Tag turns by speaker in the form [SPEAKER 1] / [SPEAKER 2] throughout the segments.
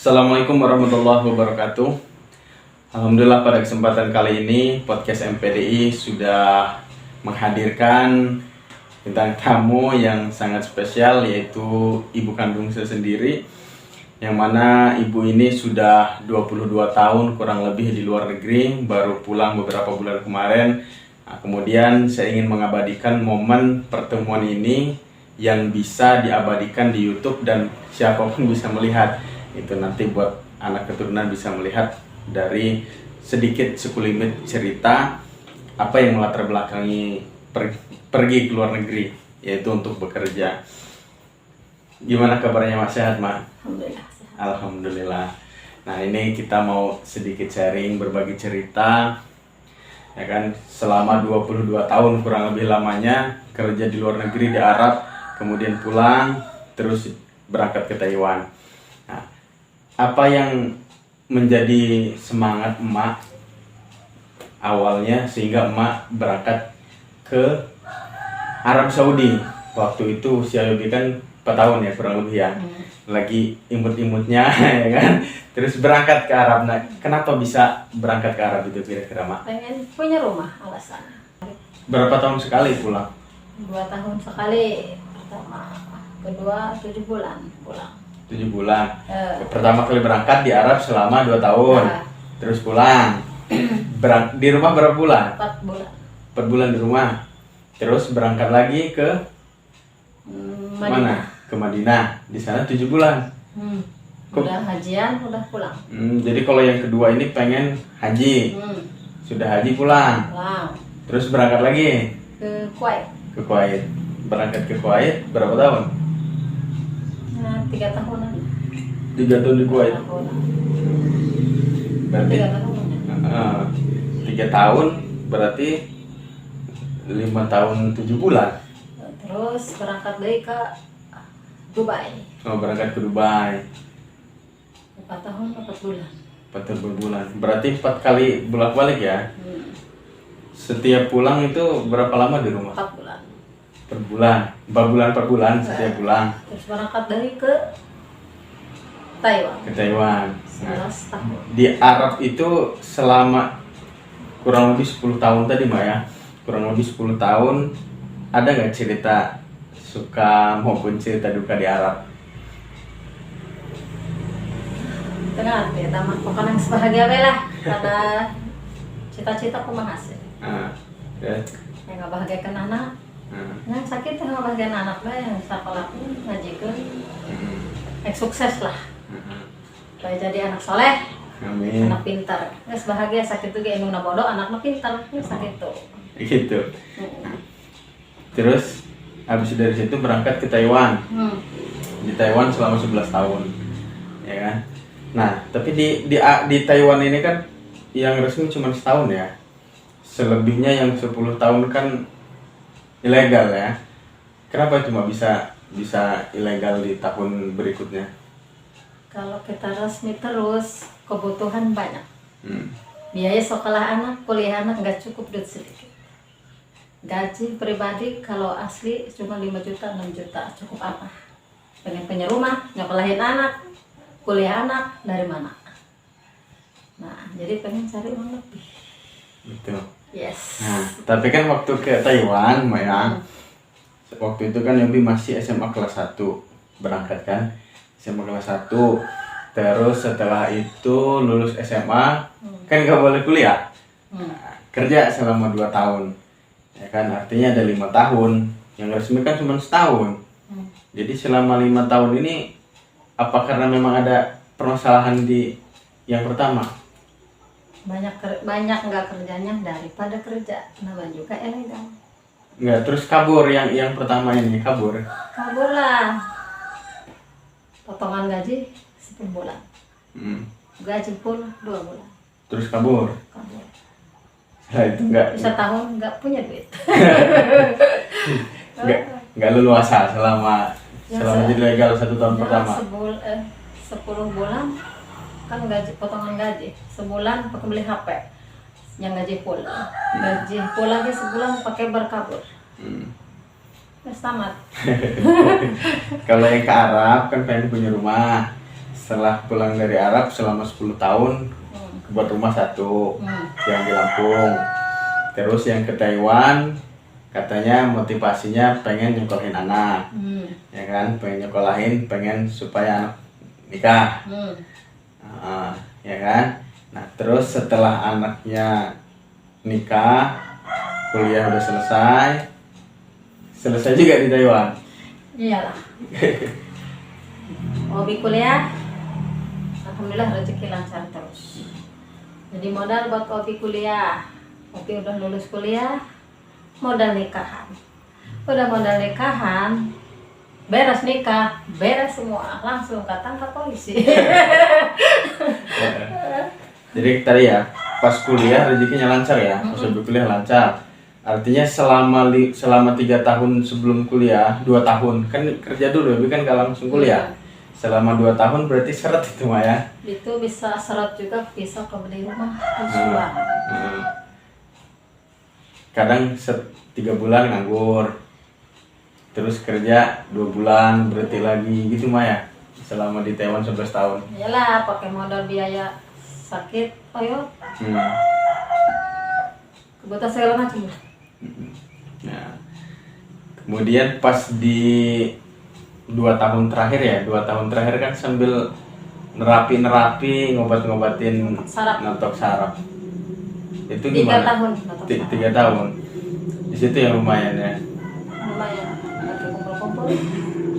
[SPEAKER 1] Assalamualaikum warahmatullahi wabarakatuh. Alhamdulillah pada kesempatan kali ini podcast MPDI sudah menghadirkan bintang tamu yang sangat spesial, yaitu ibu kandung saya sendiri, yang mana ibu ini sudah 22 tahun kurang lebih di luar negeri, baru pulang beberapa bulan kemarin. Nah, kemudian saya ingin mengabadikan momen pertemuan ini yang bisa diabadikan di YouTube dan siapapun bisa melihat. Itu nanti buat anak keturunan bisa melihat dari sedikit sekelumit cerita apa yang melatar belakangi pergi ke luar negeri, yaitu untuk bekerja. Gimana kabarnya Mas? Sehat, Mak?
[SPEAKER 2] Alhamdulillah.
[SPEAKER 1] Alhamdulillah. Nah, ini kita mau sedikit sharing, berbagi cerita, ya kan, selama 22 tahun kurang lebih lamanya kerja di luar negeri di Arab, kemudian pulang terus berangkat ke Taiwan. Nah, apa yang menjadi semangat emak awalnya sehingga emak berangkat ke Arab Saudi? Waktu itu usia Yogi kan 4 tahun ya kurang lebih ya. Lagi imut-imutnya ya kan. Terus berangkat ke Arab. Nah, kenapa bisa berangkat ke Arab itu kira-kira, Mak?
[SPEAKER 2] Pengen punya rumah alasan.
[SPEAKER 1] Berapa tahun sekali pulang?
[SPEAKER 2] 2 tahun sekali. Pertama, kedua 7 bulan pulang.
[SPEAKER 1] 7 bulan. Pertama kali berangkat di Arab selama 2 tahun. Terus pulang. Di rumah berapa bulan?
[SPEAKER 2] 4 bulan.
[SPEAKER 1] 4 bulan di rumah. Terus berangkat lagi ke mana? Ke Madinah. Di sana 7 bulan.
[SPEAKER 2] Udah hajian, udah pulang.
[SPEAKER 1] Jadi kalau yang kedua ini pengen haji. Sudah haji pulang.
[SPEAKER 2] Pulang.
[SPEAKER 1] Terus berangkat lagi
[SPEAKER 2] Ke Kuwait.
[SPEAKER 1] ke Kuwait. Berangkat ke Kuwait berapa tahun?
[SPEAKER 2] Nah, 3 tahunan.
[SPEAKER 1] 3 tahun di Kuwait. Berarti
[SPEAKER 2] 3 tahunan.
[SPEAKER 1] 3 tahun berarti 5 tahun 7 bulan.
[SPEAKER 2] Terus berangkat lagi ke Dubai.
[SPEAKER 1] Oh, berangkat ke Dubai
[SPEAKER 2] 4 tahun 4 bulan.
[SPEAKER 1] 4 bulan. Berarti 4 kali bolak-balik ya. Setiap pulang itu berapa lama di rumah?
[SPEAKER 2] 4 bulan.
[SPEAKER 1] Per bulan. 4 bulan setiap pulang
[SPEAKER 2] Terus berangkat dari ke Taiwan.
[SPEAKER 1] ke Taiwan.
[SPEAKER 2] 11 tahun.
[SPEAKER 1] Di Arab itu selama kurang lebih 10 tahun tadi, Mbak ya. Kurang lebih 10 tahun. Ada nggak cerita suka maupun cerita duka di Arab?
[SPEAKER 2] Tengah ya, tamat pokoknya sebahagia lah. Pada cita-cita aku menghasil.
[SPEAKER 1] Ya.
[SPEAKER 2] Yang nggak bahagiakan anak, yang sakit yang nggak bahagiakan anak lah, yang sekolah pun ngajikan, yang sukses lah. Supaya jadi anak soleh,
[SPEAKER 1] Amin.
[SPEAKER 2] anak pintar. Nggak bahagia sakit tuh kayak emang bodoh, anaknya pintar, nggak sakit tuh.
[SPEAKER 1] Gitu. Terus habis dari situ berangkat ke Taiwan. Di Taiwan selama 11 tahun. Ya kan? Nah, tapi di Taiwan ini kan yang resmi cuma setahun ya. Selebihnya yang 10 tahun kan ilegal ya. Kenapa cuma bisa ilegal di tahun berikutnya?
[SPEAKER 2] Kalau kita resmi terus, kebutuhan banyak. Biaya sekolah anak, kuliah anak nggak cukup duit sedikit. Gaji pribadi kalau asli cuma 5 juta, 6 juta, cukup apa? Pengen punya rumah, nyokolahin anak, kuliah anak, dari mana? Nah, jadi pengen cari uang lebih.
[SPEAKER 1] Betul.
[SPEAKER 2] Yes.
[SPEAKER 1] Nah, tapi kan waktu ke Taiwan, Mbak ya, waktu itu kan Yobi masih SMA kelas 1 berangkat kan, SMA kelas 1. Terus setelah itu lulus SMA, kan nggak boleh kuliah, kerja selama 2 tahun, ya kan, artinya ada 5 tahun, yang resmi kan cuma setahun. Jadi selama 5 tahun ini, apa karena memang ada permasalahan di yang pertama?
[SPEAKER 2] Banyak nggak kerjanya daripada kerja, namanya juga ilegal.
[SPEAKER 1] Nggak, terus kabur yang pertama ini kabur.
[SPEAKER 2] Kabur lah. Potongan gaji 10 bulan. Gaji pun 2 bulan.
[SPEAKER 1] Terus kabur.
[SPEAKER 2] Kabur.
[SPEAKER 1] Nah, itu nggak
[SPEAKER 2] Bisa tahun nggak punya duit.
[SPEAKER 1] nggak leluasa selama jadi legal 1 tahun pertama.
[SPEAKER 2] 10 bulan kan gaji, potongan gaji sebulan pakai beli HP yang gaji full lagi sebulan pakai berkabur. Tamat.
[SPEAKER 1] Kalau yang ke Arab kan pengen punya rumah, setelah pulang dari Arab selama 10 tahun buat rumah satu yang di Lampung. Terus yang ke Taiwan katanya motivasinya pengen nyekolahin anak, ya kan, pengen nyekolahin, pengen supaya anak nikah, ya kan. Nah terus setelah anaknya nikah, kuliah udah selesai juga di Taiwan.
[SPEAKER 2] Iyalah. Hobi kuliah, alhamdulillah rezeki lancar terus. Jadi modal buat Obi kuliah, Obi udah lulus kuliah, modal nikahan. Udah modal nikahan, beres nikah, beres semua, langsung ketangkap polisi.
[SPEAKER 1] Jadi tadi ya, pas kuliah rezekinya lancar ya, pas Obi kuliah lancar. Artinya selama 3 tahun sebelum kuliah, 2 tahun kan kerja dulu, Obi kan gak langsung kuliah. Selama 2 tahun berarti seret itu mah ya.
[SPEAKER 2] Itu bisa seret juga, bisa kebeli rumah, uang.
[SPEAKER 1] Kadang 3 bulan nganggur, terus kerja 2 bulan berhenti lagi gitu mah ya. Selama di Taiwan 11 tahun.
[SPEAKER 2] Iyalah, pakai modal biaya sakit, ayo. Kebutuhan segala macam.
[SPEAKER 1] Nah, kemudian pas di 2 tahun terakhir ya, 2 tahun terakhir kan sambil nerapi ngobatin notok saraf. Itu
[SPEAKER 2] 3
[SPEAKER 1] gimana?
[SPEAKER 2] tahun.
[SPEAKER 1] 3 tahun. Di situ yang lumayan ya.
[SPEAKER 2] Lumayan, pakai kumpul-kumpul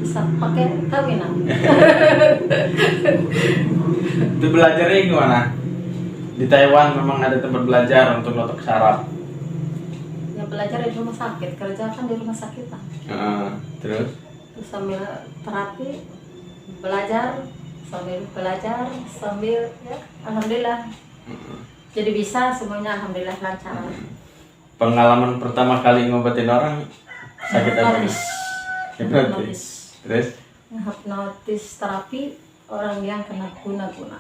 [SPEAKER 2] bisa pakai kawinan.
[SPEAKER 1] Itu belajarnya gimana? Di Taiwan memang ada tempat belajar untuk notok saraf.
[SPEAKER 2] Ya belajar di rumah sakit, kerja kan di rumah sakit lah.
[SPEAKER 1] Terus
[SPEAKER 2] Sambil terapi, belajar sambil ya alhamdulillah. Jadi bisa semuanya alhamdulillah lancar.
[SPEAKER 1] Pengalaman pertama kali ngobatin orang sakit apa?
[SPEAKER 2] Hipnotis.
[SPEAKER 1] Terus
[SPEAKER 2] Hipnotis terapi orang yang kena guna-guna.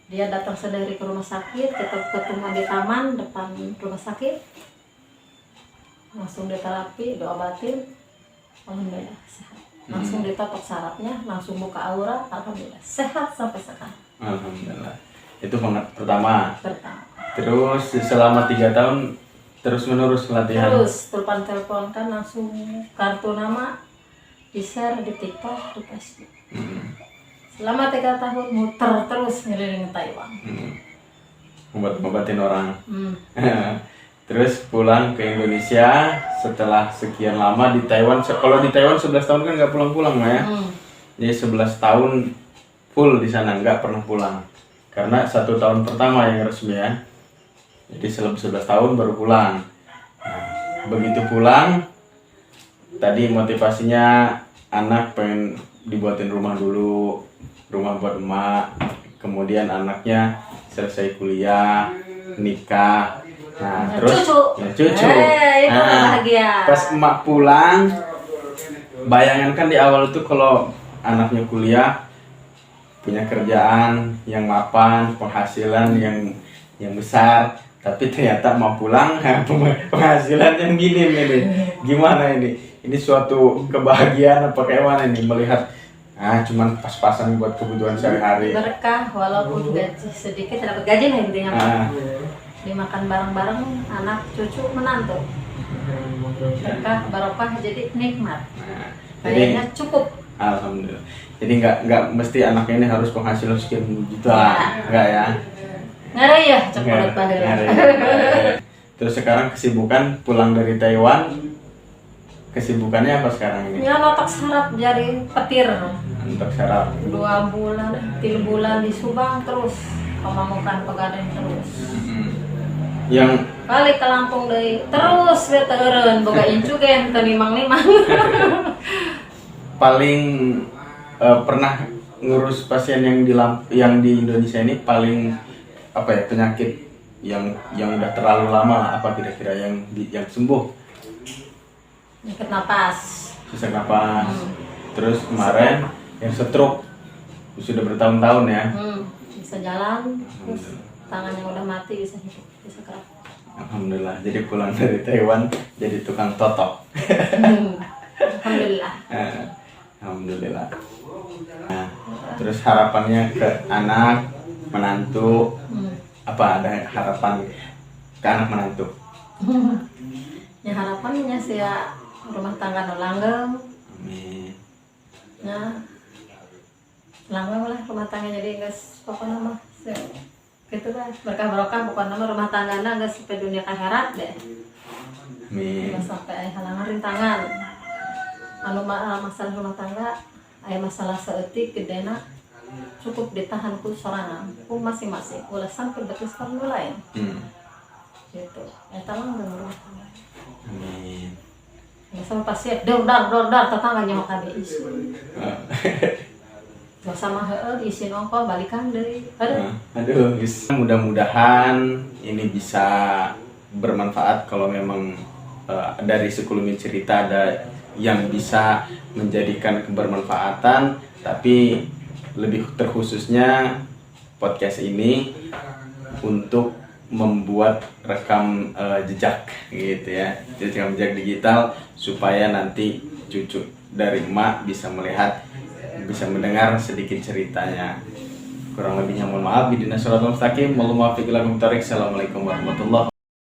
[SPEAKER 2] Dia datang sendiri ke rumah sakit, kita ketemu di taman depan rumah sakit, langsung diterapi, diobatin, alhamdulillah sehat. Langsung ditotok sarafnya, langsung buka aura, alhamdulillah sehat sampai sekarang.
[SPEAKER 1] Alhamdulillah. Itu pertama.
[SPEAKER 2] Terus
[SPEAKER 1] Terus selama 3 tahun terus menerus latihan.
[SPEAKER 2] terus telepon kan langsung kartu nama di share di TikTok, di Facebook. Selama 3 tahun muter terus ngeliling Taiwan.
[SPEAKER 1] Ngobatin orang. Terus pulang ke Indonesia setelah sekian lama di Taiwan. Kalau di Taiwan 11 tahun kan nggak pulang-pulang ya. Jadi 11 tahun full di sana, nggak pernah pulang. Karena 1 tahun pertama yang resmi ya. Jadi 11 tahun baru pulang. Nah, begitu pulang, tadi motivasinya anak pengen dibuatin rumah dulu, rumah buat emak. Kemudian anaknya selesai kuliah, nikah. Nah, terus cucu.
[SPEAKER 2] Itu bahagia.
[SPEAKER 1] Pas emak pulang, bayangan kan di awal itu kalau anaknya kuliah, punya kerjaan yang mapan, penghasilan yang besar, tapi ternyata emak pulang penghasilan yang minim ini. Gimana ini? Ini suatu kebahagiaan apa kayak mana nih melihat cuman pas-pasan buat kebutuhan sehari-hari.
[SPEAKER 2] Berkah walaupun gaji sedikit dapat gaji lah intinya. Dimakan bareng-bareng anak cucu menantu. Berkah barokah jadi nikmat. Kayaknya cukup.
[SPEAKER 1] Alhamdulillah. Jadi nggak mesti anaknya ini harus penghasilan sekian juta, enggak ya?
[SPEAKER 2] Ngare ya coklat baheula.
[SPEAKER 1] Terus sekarang kesibukan pulang dari Taiwan, kesibukannya apa sekarang ini?
[SPEAKER 2] Ya notok saraf jari petir.
[SPEAKER 1] Untuk saraf.
[SPEAKER 2] 2 bulan, 3 bulan di Subang terus pemamukan pegadaian terus.
[SPEAKER 1] Yang
[SPEAKER 2] Balik ke Lampung deui terus we teureun boga incu ge teu nimang-nimang.
[SPEAKER 1] Paling pernah ngurus pasien yang di Indonesia ini paling apa ya, penyakit yang udah terlalu lama apa kira-kira yang sembuh?
[SPEAKER 2] Penyakit napas.
[SPEAKER 1] Sesak napas. Terus kemarin yang stroke sudah bertahun-tahun ya.
[SPEAKER 2] Bisa jalan, terus tangan yang udah mati bisa hidup, bisa gerak.
[SPEAKER 1] Alhamdulillah. Jadi pulang dari Taiwan jadi tukang totok.
[SPEAKER 2] Alhamdulillah.
[SPEAKER 1] Alhamdulillah. Nah, terus harapannya ke anak menantu, apa ada harapan ke anak menantu?
[SPEAKER 2] Ya harapannya sih ya rumah tangga nu langgeng.
[SPEAKER 1] Amin.
[SPEAKER 2] Ya langgeng lah rumah tangga, jadi geus pokona mah gitu lah, berkah barokah pokona mah rumah tanggana geus sampai dunia akhirat deh.
[SPEAKER 1] Amin.
[SPEAKER 2] Nggak sampai aya halangan rintangan. Anu masalah rumah tangga, aya masalah saeutik gedena cukup ditahan ku sorangan, ku masing-masing, ulah sampai betis ka nu lain. Gitu. Eta langgeng rumah tangga.
[SPEAKER 1] Amin.
[SPEAKER 2] Nggak sampai pas siap dar tetangga nyawa kade isi. Nggak sama isi nongkol balikan deui.
[SPEAKER 1] Aduh, mudah-mudahan ini bisa bermanfaat. Kalau memang dari sekelumit cerita ada yang bisa menjadikan kebermanfaatan, tapi lebih terkhususnya podcast ini untuk membuat rekam jejak gitu ya, rekam jejak digital supaya nanti cucu dari emak bisa melihat, bisa mendengar sedikit ceritanya. Kurang lebihnya mohon maaf. Assalamualaikum warahmatullahi wabarakatuh.